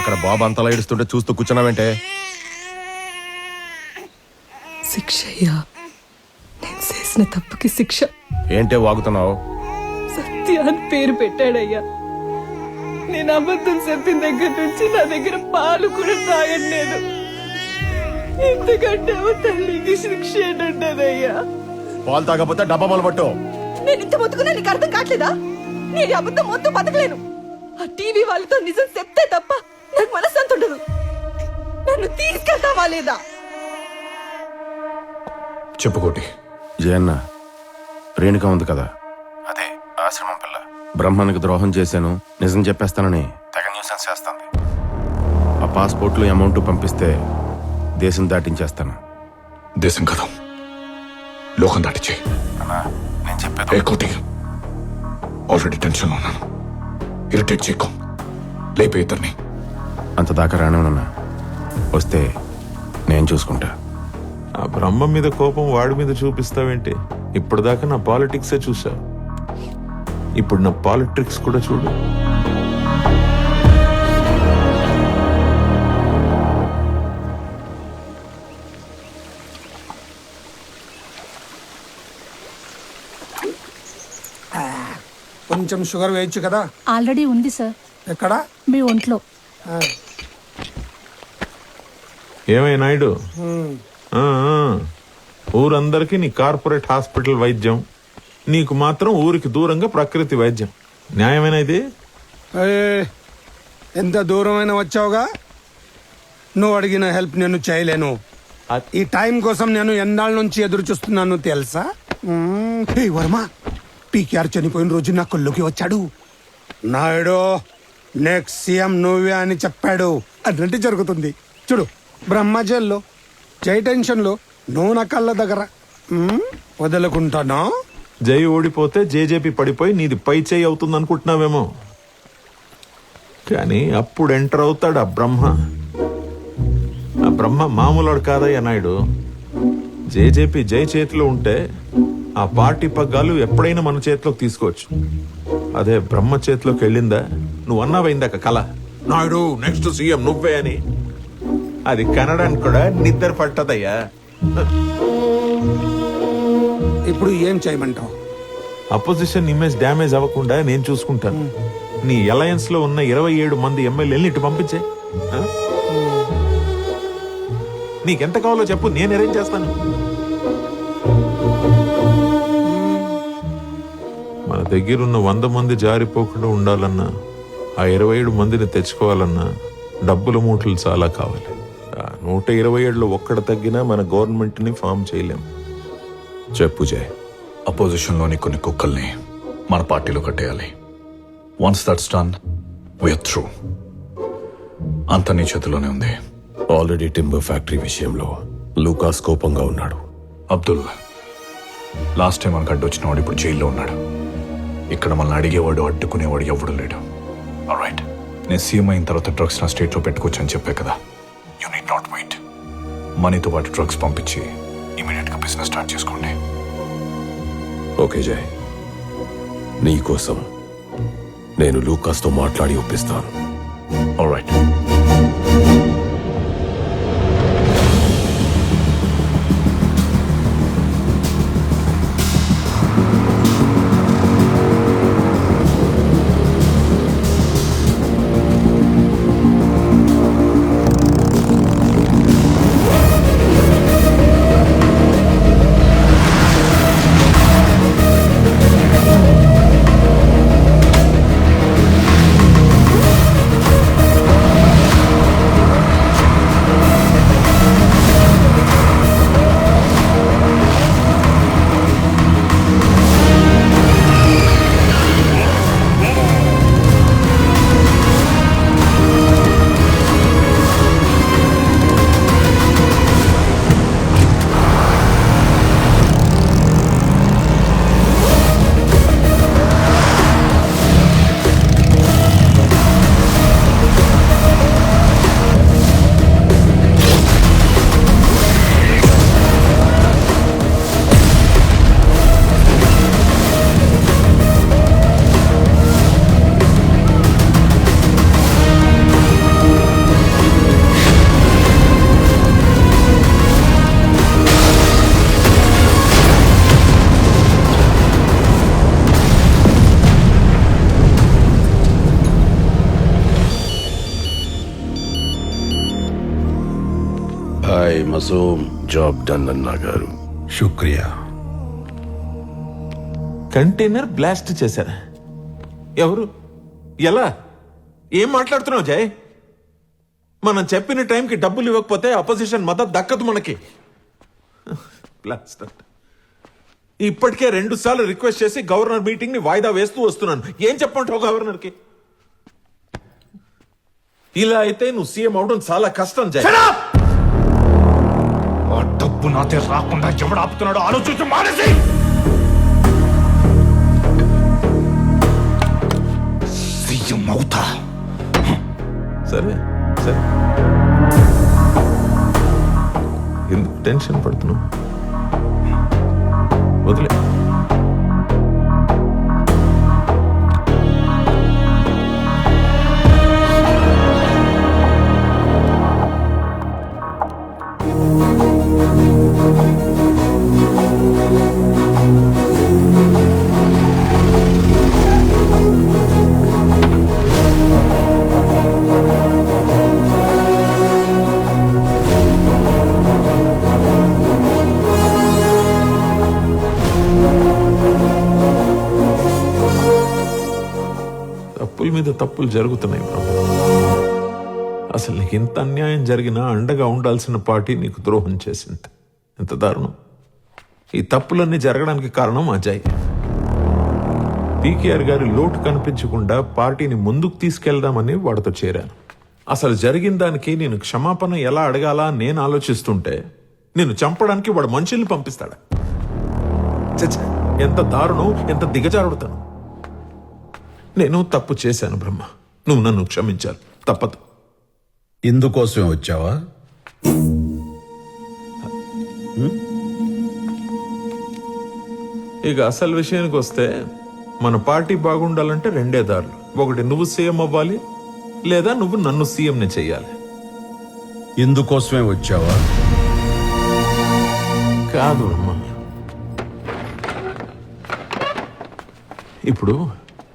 అక్కడ బాబు అంతలా ఏడుస్తుంటే చూస్తూ కూర్చున్నావేంటే? శిక్ష అయ్యా, నేను చేసిన తప్పుకి శిక్ష. ఏంటే వాగుతున్నావు? సత్య అని పేరు పెట్టాడయ్యా. నేను అబద్ధం చెప్పిన దగ్గర నుంచి నా దగ్గర పాలు కూడా తాగట్లేదు. ఎందుకంటే తల్లికి శిక్ష ఏంటంటదయ్యా. పాలు తాగకపోతే డబ్బా పాలు పట్టు. నేను ఇంత బతుకున్నా నీకు అర్థం కావట్లేదా? నేను ఈ అబద్ధం మొత్తం బతకలేను. ఆ టీవీ వాళ్ళతో నిజం చెప్తే తప్ప నాకు మనశ్శాంతి ఉండదు. నన్ను తీసుకెళ్తావా లేదా? చెప్పుకోటి. జయన్న, రేణుక ఉంది కదా, అదే ఆశ్రమం పిల్ల. బ్రహ్మానికి ద్రోహం చేశాను, నిజం చెప్పేస్తానని తెగ న్యూసెన్స్ చేస్తాంది. ఆ పాస్పోర్ట్లు అమౌంట్ పంపిస్తే దేశం దాటించేస్తాను. దేశం కదా, లోకం దాటించే. అన్నా, నేను చెప్పేది కోటి. ఆల్రెడీ టెన్షన్లో ఉన్నాను. ఇరిటేట్ చేయకు. లేపే ఇద్దరిని. అంత దాకా రానివనన్నా, వస్తే నేను చూసుకుంటా. ఆ బ్రహ్మ మీద కోపం వాడి మీద చూపిస్తావేంటి? ఇప్పటిదాకా నా పాలిటిక్సే చూసావు, ఇప్పుడు నా పాలిటిక్స్ కూడా చూడు. కొంచెం షుగర్ వేయచ్చు కదా. ఆల్రెడీ ఉంది సార్. ఎక్కడ? మీ ఒంట్లో. ఏమై నాయుడు, ఊరందరికీ నీ కార్పొరేట్ హాస్పిటల్ వైద్యం, నీకు మాత్రం ఊరికి దూరంగా ప్రకృతి వైద్యం. న్యాయమేనా ఇది? ఎంత దూరమైన వచ్చావుగా, నువ్వు అడిగిన హెల్ప్ నేను చేయలేను. ఈ టైం కోసం నేను ఎన్నాళ్ళ నుంచి ఎదురు చూస్తున్నాను తెలుసా? వర్మ, పీకేఆర్ చనిపోయిన రోజు నా కొల్లుకి వచ్చాడు. నాయుడు, నెక్స్ట్ సీఎం నువ్వే అని చెప్పాడు. అదంటే జరుగుతుంది. చూడు, బ్రహ్మ జైల్లో, జై టెన్షన్లో, నువ్వు నా కళ్ళ దగ్గర. వదులుకుంటానా? జై ఓడిపోతే జేజేపీ పడిపోయి నీది పై చేయి అవుతుంది అనుకుంటున్నావేమో, కానీ అప్పుడు ఎంటర్ అవుతాడు ఆ బ్రహ్మ. ఆ బ్రహ్మ మామూలుడు కాదయ్యా నాయుడు. జేజేపీ జై చేతిలో ఉంటే ఆ పార్టీ పగ్గాలు ఎప్పుడైనా మన చేతిలోకి తీసుకోవచ్చు. అదే బ్రహ్మ చేతిలోకి వెళ్ళిందా, నువ్వు అన్నావైందాక కళ, నాయుడు నెక్స్ట్ సీఎం నువ్వే అని, అది కనడానికి కూడా నిద్ర పట్టదయ్యా. ఇప్పుడు ఏం చేయమంటావు? అపోజిషన్ ఇమేజ్ డ్యామేజ్ అవ్వకుండా నేను చూసుకుంటాను. నీ అలయన్స్ లో ఉన్న 27 మంది ఎమ్మెల్యేలని ఇటు పంపించే. నీకెంత కావాలో చెప్పు, నేను అరేంజ్ చేస్తాను. మన దగ్గరున్న 100 మంది జారిపోకుండా ఉండాలన్నా, ఆ 27 మందిని తెచ్చుకోవాలన్నా డబ్బుల మూటలు చాలా కావాలి. 127లో ఒక్కడ తగ్గినా మన గవర్నమెంట్ ని ఫామ్ చేయలేం. చెప్పు జయ్. అపోజిషన్లోని కొన్ని కుక్కల్ని మన పార్టీలో కట్టేయాలి. Once that's done, we're through. అంత నీ చేతిలోనే ఉంది. ఆల్రెడీ టింబర్ ఫ్యాక్టరీ విషయంలో లూకాస్ కోపంగా ఉన్నాడు. అబ్దుల్, లాస్ట్ టైం మనకు అడ్డు వాడు ఇప్పుడు జైల్లో ఉన్నాడు. ఇక్కడ మనల్ని అడిగేవాడు, అడ్డుకునేవాడు ఎవడు లేడు. ఆల్రైట్, నేను సీఎం అయిన తర్వాత డ్రగ్స్ నా స్టేట్లో పెట్టుకోవచ్చు అని చెప్పే కదా. You need not wait. మనీతో పాటు డ్రగ్స్ పంపించి ఇమీడియట్ గా బిజినెస్ స్టార్ట్ చేసుకోండి. ఓకే జయ్, నీ కోసం నేను లూకాస్తో మాట్లాడి ఒప్పిస్తాను. ఆల్రైట్. మసూమ్ జాబ్ డన్ అన్నా గారు. శుక్రియా. కంటైనర్ బ్లాస్ట్ చేశారా? ఎవరు? ఎలా? ఏం మాట్లాడుతున్నావు జయ్? మనం చెప్పిన టైంకి డబ్బులు ఇవ్వకపోతే అపోజిషన్ మద్దతు దక్కదు మనకి. బ్లాస్ట్ అంట. ఇప్పటికే 2 సార్లు రిక్వెస్ట్ చేసి గవర్నర్ మీటింగ్ ని వాయిదా వేస్తూ వస్తున్నాను. ఏం చెప్పంటావు గవర్నర్కి? ఇలా అయితే నువ్వు సీఎం అవడం చాలా కష్టం జయ్. ఆ డబ్బు నాతే రాకుండా ఎవడు ఆపుతున్నాడో ఆలోచించు మానేసి. సీఎం అవుతా. సరే సరే, ఎందుకు టెన్షన్ పడుతున్నావు? వదిలే. తప్పుల మీద తప్పులు జరుగుతున్నాయి బ్రహ్మ. అసలు నీకు ఇంత అన్యాయం జరిగినా అండగా ఉండాల్సిన పార్టీ నీకు ద్రోహం చేసింది. ఎంత దారుణం! ఈ తప్పులన్నీ జరగడానికి కారణం అజయ్. పీకేఆర్ గారి లోటు కనిపించకుండా పార్టీని ముందుకు తీసుకెళ్దామని వాడితో చేరాను. అసలు జరిగిన దానికి నేను క్షమాపణ ఎలా అడగాలా నేను ఆలోచిస్తుంటే నిన్ను చంపడానికి వాడు మనుషుల్ని పంపిస్తాడా? చచ్చ, ఎంత దారుణం, ఎంత దిగజారుడుతాను. నేను తప్పు చేశాను బ్రహ్మ, నువ్వు నన్ను క్షమించాలి, తప్పదు. ఇందుకోసమే వచ్చావా? ఇక అసలు విషయానికి వస్తే మన పార్టీ బాగుండాలంటే 2 దారులు. ఒకటి నువ్వు సీఎం అవ్వాలి, లేదా నువ్వు నన్ను సీఎంని చెయ్యాలి. ఇందుకోసమే వచ్చావా? కాదు బ్రహ్మ. ఇప్పుడు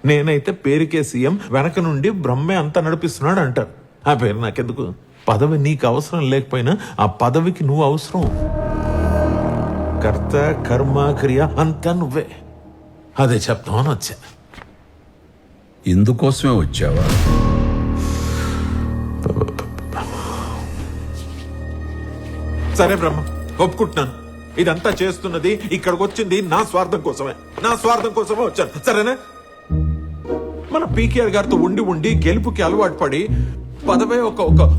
నేనైతే పేరుకే సీఎం, వెనక నుండి బ్రహ్మే అంతా నడిపిస్తున్నాడు అంటారు. ఆ పేరు నాకెందుకు? పదవి నీకు అవసరం లేకపోయినా ఆ పదవికి నువ్వు అవసరం. కర్త కర్మ క్రియ అంతా నువ్వే. అదే చెప్తామని వచ్చా. ఇందుకోసమే వచ్చావా? సరే బ్రహ్మ, ఒప్పుకుంటున్నాను. ఇదంతా చేస్తున్నది, ఇక్కడికి వచ్చింది నా స్వార్థం కోసమే. నా స్వార్థం కోసమే వచ్చాను, సరేనా? మన పీకేఆర్ గారితో ఉండి ఉండి గెలుపుకి అలవాటు పడి పదవే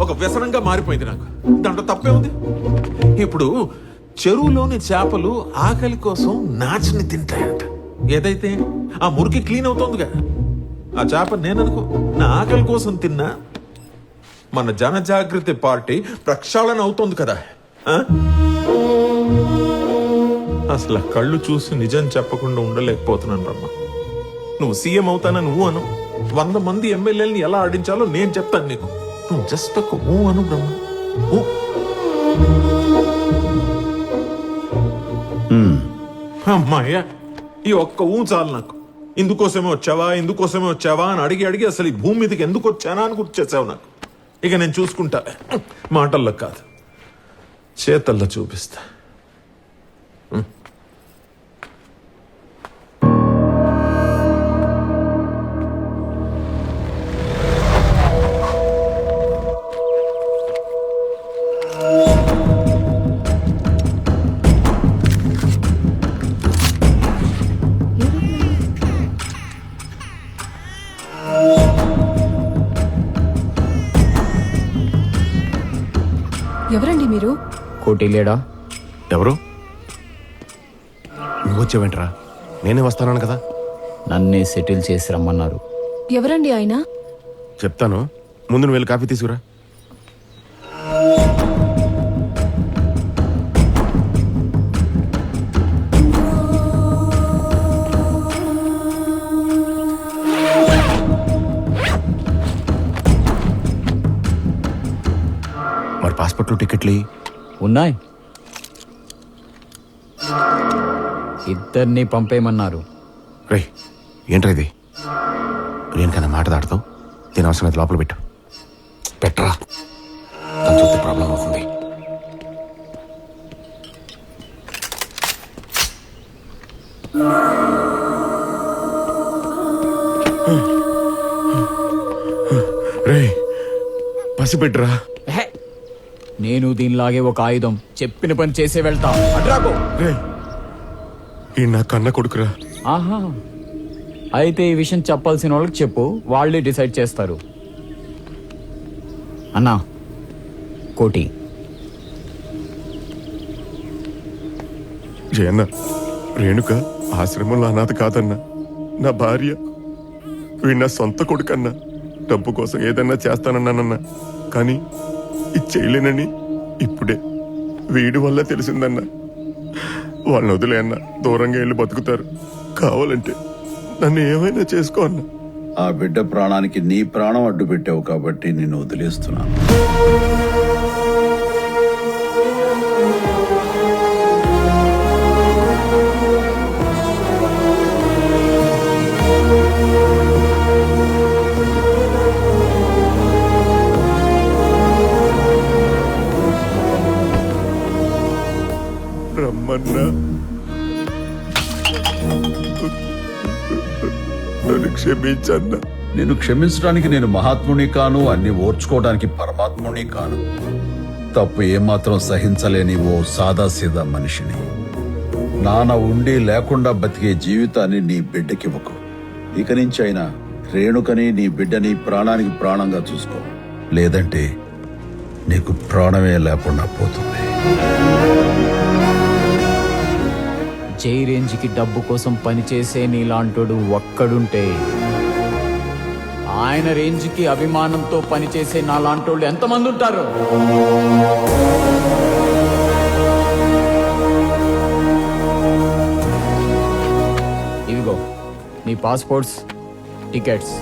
ఒక వ్యసనంగా మారిపోయింది నాకు. దాంట్లో తప్పే ఉంది. ఇప్పుడు చెరువులోని చేపలు ఆకలి కోసం నాచుని తింటాయంట. ఏదైతే ఆ మురికి క్లీన్ అవుతోందిగా, ఆ చేప నేననుకో నా ఆకలి కోసం తిన్నా మన జనజాగృతి పార్టీ ప్రక్షాళన అవుతోంది కదా. ఆ? అసలు ఆ కళ్ళు చూసి నిజం చెప్పకుండా ఉండలేకపోతున్నాను బ్రహ్మ. నువ్వు సీఎం అవుతానని నువ్వు అను. 100 మంది ఎమ్మెల్యేలని ఎలా ఆడించాలో నేను చెప్తాను నీకు. నువ్వు జస్ట్ ఒక ఊ అను బ్రహ్మ. ఊ. అమ్మాయ్యా, ఈ ఒక్క ఊ చాలు నాకు. ఇందుకోసమే వచ్చావా అని అడిగి అడిగి అసలు ఈ భూమి మీదకి ఎందుకు వచ్చానా అని గుర్తు చేసావు నాకు. ఇక నేను చూసుకుంటా, మాటల్లో కాదు చేతల్లో చూపిస్తా. ఎవరండి మీరు? కోటి లేడా? ఎవరు? నువ్వు వచ్చావేంట్రా? నేనే వస్తాను కదా. నన్నే సెటిల్ చేసి రమ్మన్నారు. ఎవరండి ఆయన? చెప్తాను, ముందు నువ్వు వెళ్ళి కాఫీ తీసుకురా. మరి పాస్పోర్ట్లు టికెట్లు ఉన్నాయి, ఇద్దరిని పంపేయమన్నారు. రే, ఏంట్రా ఇది? దేనికన్నా మాట దాడతావు? దీని అవసరం అయితే లోపల పెట్టరా, తను చూస్తే ప్రాబ్లం అవుతుంది. రే పసిబిడ్రా. ఎహె. నేను దీనిలాగే ఒక ఆయుధం చెప్పిన పని చేసే వెళ్తా అడ్రాకో. రే ఈ నా కన్న కొడుకురా. ఆహా, అయితే ఈ విషయం చెప్పాల్సిన వాళ్ళకి చెప్పు, వాళ్ళే డిసైడ్ చేస్తారు. అన్నా కోటి, జయన్న, రేణుక ఆశ్రమంలో అనాథ కాదన్నా, నా భార్య. వీడు నా సొంత కొడుకన్నా. డబ్బు కోసం ఏదన్నా చేస్తానన్నానన్నా, కానీ ఇది చేయలేనని ఇప్పుడే వీడి వల్ల తెలిసిందన్నా. వాళ్ళని వదిలే అన్నా, దూరంగా వెళ్ళి బతుకుతారు. కావాలంటే నన్ను ఏమైనా చేసుకో అన్నా. ఆ బిడ్డ ప్రాణానికి నీ ప్రాణం అడ్డు పెట్టావు కాబట్టి నేను వదిలేస్తున్నాను. రమ్మన్నా, నన్ను క్షమించన్నా. నేను క్షమించడానికి నేను మహాత్ముని కాను, అన్ని ఓర్చుకోవడానికి పరమాత్ముని కాను. తప్పు ఏమాత్రం సహించలేని ఓ సాదాసీదా మనిషిని. నాన్న ఉండి లేకుండా బతికే జీవితాన్ని నీ బిడ్డకివ్వకు. ఇక నుంచి అయినా రేణుకని నీ బిడ్డని ప్రాణానికి ప్రాణంగా చూసుకో, లేదంటే నీకు ప్రాణమే లేకుండా పోతుంది. జై రేంజ్కి డబ్బు కోసం పనిచేసే నీలాంటోడు ఒక్కడుంటే, ఆయన రేంజ్కి అభిమానంతో పనిచేసే నాలాంటోళ్ళు ఎంతమంది ఉంటారు? ఇదిగో నీ పాస్పోర్ట్స్, టికెట్స్.